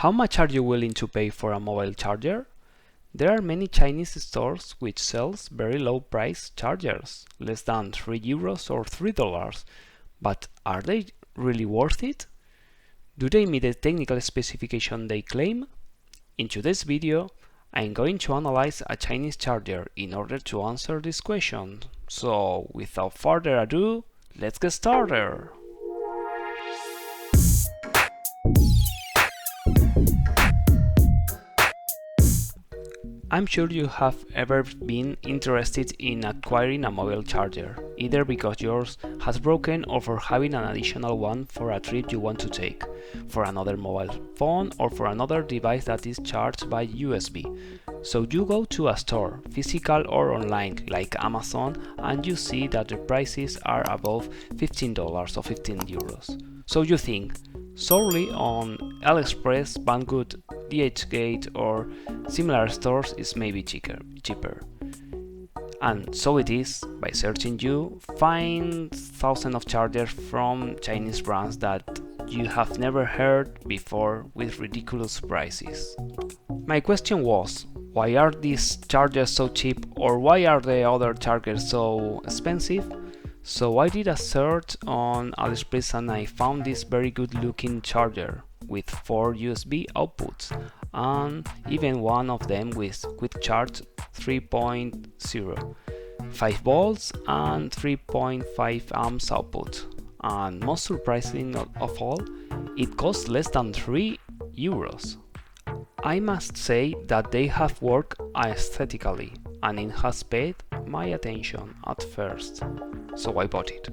How much are you willing to pay for a mobile charger? There are many Chinese stores which sells very low price chargers, less than 3 euros or $3. But are they really worth it? Do they meet the technical specification they claim? In today's video, I'm going to analyze a Chinese charger in order to answer this question. So, without further ado, let's get started! I'm sure you have ever been interested in acquiring a mobile charger, either because yours has broken or for having an additional one for a trip you want to take, for another mobile phone or for another device that is charged by USB. So you go to a store, physical or online, like Amazon, and you see that the prices are above $15 or 15 euros. So you think, solely on Aliexpress, Banggood, DHgate or similar stores is maybe cheaper. And so it is. By searching, you find thousands of chargers from Chinese brands that you have never heard before with ridiculous prices. My question was, why are these chargers so cheap, or why are the other chargers so expensive? So I did a search on Aliexpress and I found this very good looking charger with 4 USB outputs and even one of them with quick charge 3.0, 5 volts and 3.5 amps output. And most surprising of all, it costs less than 3 euros. I must say that they have worked aesthetically and it has paid my attention at first, so I bought it.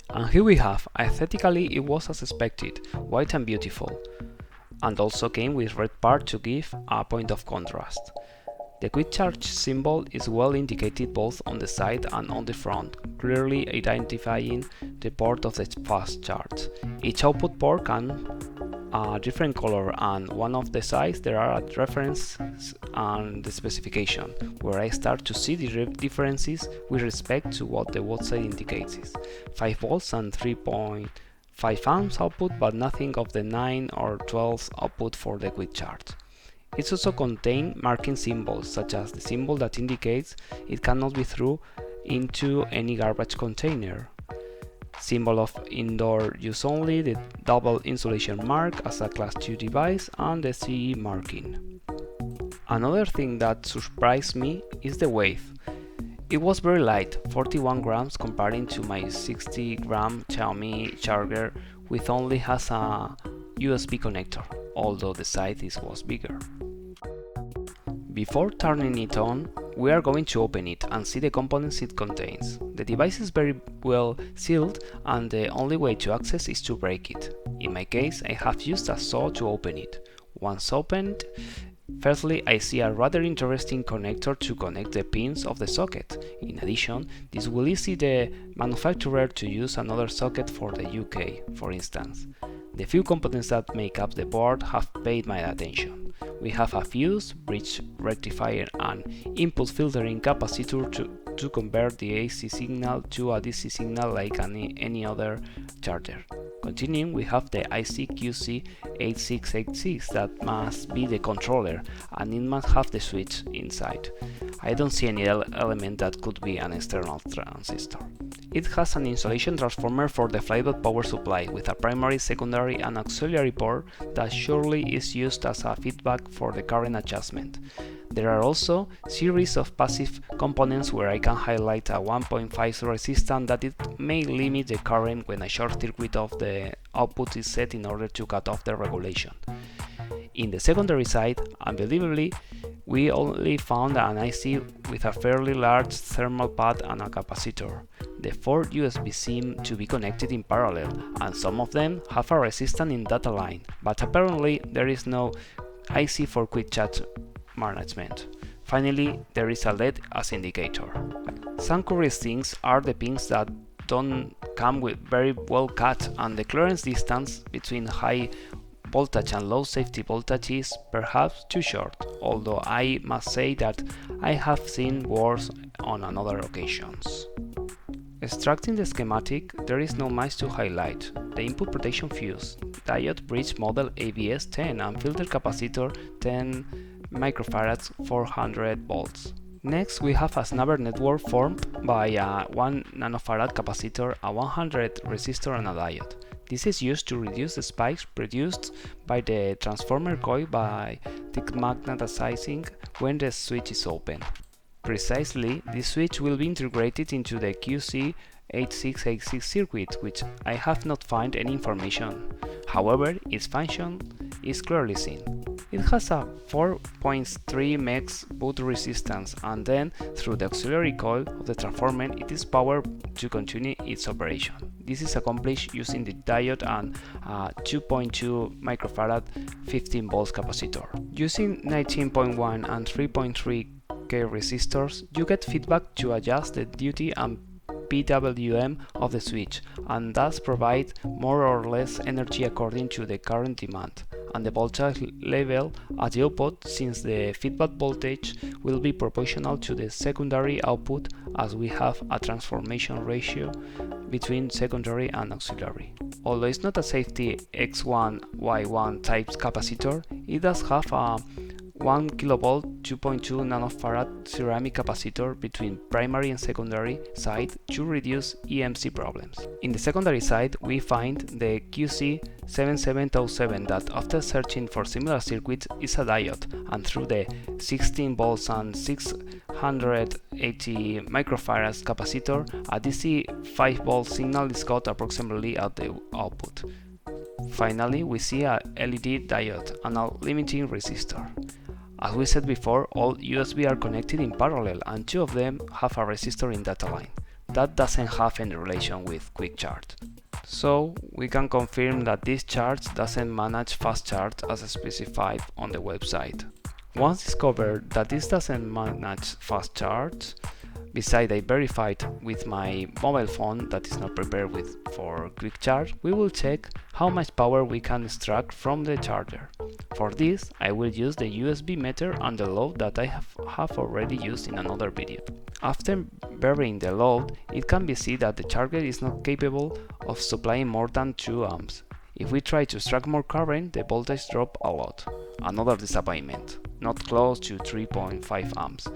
And here we have, aesthetically it was as expected, white and beautiful, and also came with red part to give a point of contrast. The quick charge symbol is well indicated both on the side and on the front, clearly identifying the port of the fast charge. Each output port can a different color, and one of the sides there are a reference and the specification, where I start to see the differences with respect to what the website indicates is 5 volts and 3.5 amps output, but nothing of the 9 or 12 output for the quick charge. It also contains marking symbols, such as the symbol that indicates it cannot be thrown into any garbage container, symbol of indoor use only, the double insulation mark as a class 2 device, and the CE marking. Another thing that surprised me is the weight. It was very light, 41 grams comparing to my 60 gram Xiaomi charger, which only has a USB connector, although the size was bigger. Before turning it on, we are going to open it and see the components it contains. The device is very well sealed and the only way to access is to break it. In my case, I have used a saw to open it. Once opened, firstly I see a rather interesting connector to connect the pins of the socket. In addition, this will easy the manufacturer to use another socket for the UK, for instance. The few components that make up the board have paid my attention. We have a fuse, bridge rectifier and input filtering capacitor to convert the AC signal to a DC signal like any other charger. Continuing, we have the ICQC8686 that must be the controller and it must have the switch inside. I don't see any element that could be an external transistor. It has an insulation transformer for the flyback power supply with a primary, secondary and auxiliary port that surely is used as a feedback for the current adjustment. There are also series of passive components where I can highlight a 1.5 resistance that it may limit the current when a short circuit of the output is set in order to cut off the regulation. In the secondary side, unbelievably, we only found an IC with a fairly large thermal pad and a capacitor. The 4 USB seem to be connected in parallel, and some of them have a resistance in data line, but apparently there is no IC for quick charge management. Finally, there is a LED as indicator. Some curious things are the pins that don't come with very well cut, and the clearance distance between high voltage and low safety voltage is perhaps too short, although I must say that I have seen worse on other occasions. Extracting the schematic, there is not much to highlight. The input protection fuse, diode bridge model ABS10 and filter capacitor 10 microfarads 400 volts. Next, we have a snubber network formed by a 1 nanofarad capacitor, a 100 resistor and a diode. This is used to reduce the spikes produced by the transformer coil by demagnetizing when the switch is open. Precisely, this switch will be integrated into the QC8686 circuit, which I have not found any information. However, its function is clearly seen. It has a 4.3 megs boot resistance, and then through the auxiliary coil of the transformer it is powered to continue its operation. This is accomplished using the diode and a 2.2 microfarad 15 volts capacitor. Using 19.1 and 3.3 K resistors, you get feedback to adjust the duty and PWM of the switch, and thus provide more or less energy according to the current demand and the voltage level at the output, since the feedback voltage will be proportional to the secondary output, as we have a transformation ratio between secondary and auxiliary. Although it's not a safety X1Y1 type capacitor, it does have a 1 kV 2.2 nanofarad ceramic capacitor between primary and secondary side to reduce EMC problems. In the secondary side, we find the QC7707 that, after searching for similar circuits, is a diode, and through the 16 volts and 680 microfarads capacitor, a DC 5 volt signal is got approximately at the output. Finally, we see a LED diode and a limiting resistor. As we said before, all USB are connected in parallel, and 2 of them have a resistor in data line. That doesn't have any relation with quick charge. So we can confirm that this charge doesn't manage fast charge as specified on the website. Once discovered that this doesn't manage fast charge, besides I verified with my mobile phone that is not prepared for quick charge, we will check how much power we can extract from the charger. For this, I will use the USB meter and the load that I have already used in another video. After varying the load, it can be seen that the charger is not capable of supplying more than 2 amps. If we try to extract more current, the voltage drops a lot. Another disappointment, not close to 3.5 amps.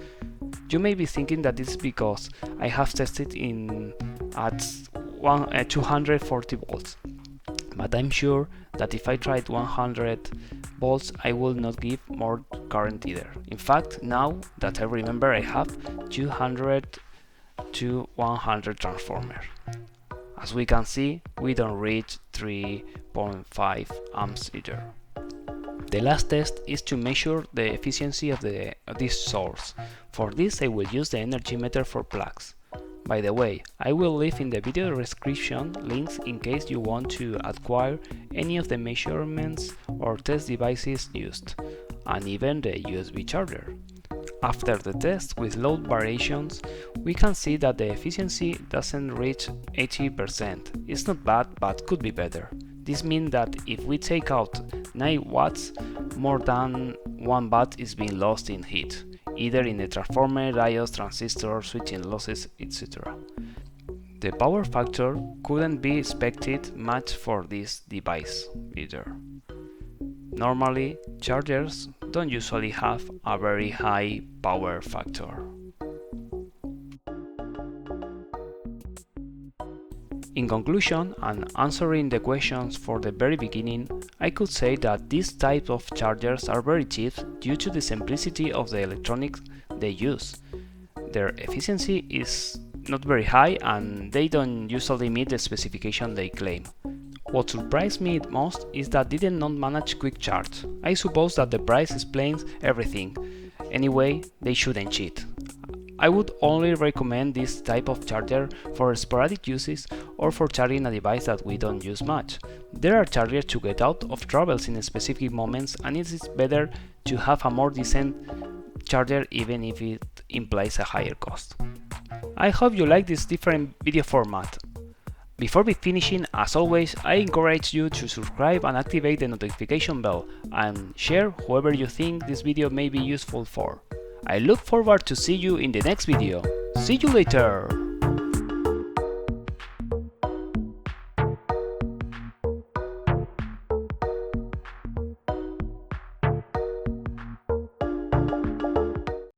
You may be thinking that this is because I have tested at 240 volts, but I'm sure that if I tried 100 volts I will not give more current either. In fact, now that I remember, I have 200 to 100 transformer. As we can see, we don't reach 3.5 amps either. The last test is to measure the efficiency of this source. For this, I will use the energy meter for plugs. By the way, I will leave in the video description links in case you want to acquire any of the measurements or test devices used, and even the USB charger. After the test with load variations, we can see that the efficiency doesn't reach 80%. It's not bad, but could be better. This means that if we take out 9 watts, more than 1 watt is being lost in heat, either in the transformer, diodes, transistor, switching losses, etc. The power factor couldn't be expected much for this device either. Normally, chargers don't usually have a very high power factor. In conclusion, and answering the questions for the very beginning, I could say that these types of chargers are very cheap due to the simplicity of the electronics they use. Their efficiency is not very high and they don't usually meet the specification they claim. What surprised me most is that they did not manage quick charge. I suppose that the price explains everything. Anyway, they shouldn't cheat. I would only recommend this type of charger for sporadic uses or for charging a device that we don't use much. There are chargers to get out of troubles in specific moments, and it is better to have a more decent charger even if it implies a higher cost. I hope you like this different video format. Before we finishing, as always, I encourage you to subscribe and activate the notification bell, and share whoever you think this video may be useful for. I look forward to see you in the next video. See you later!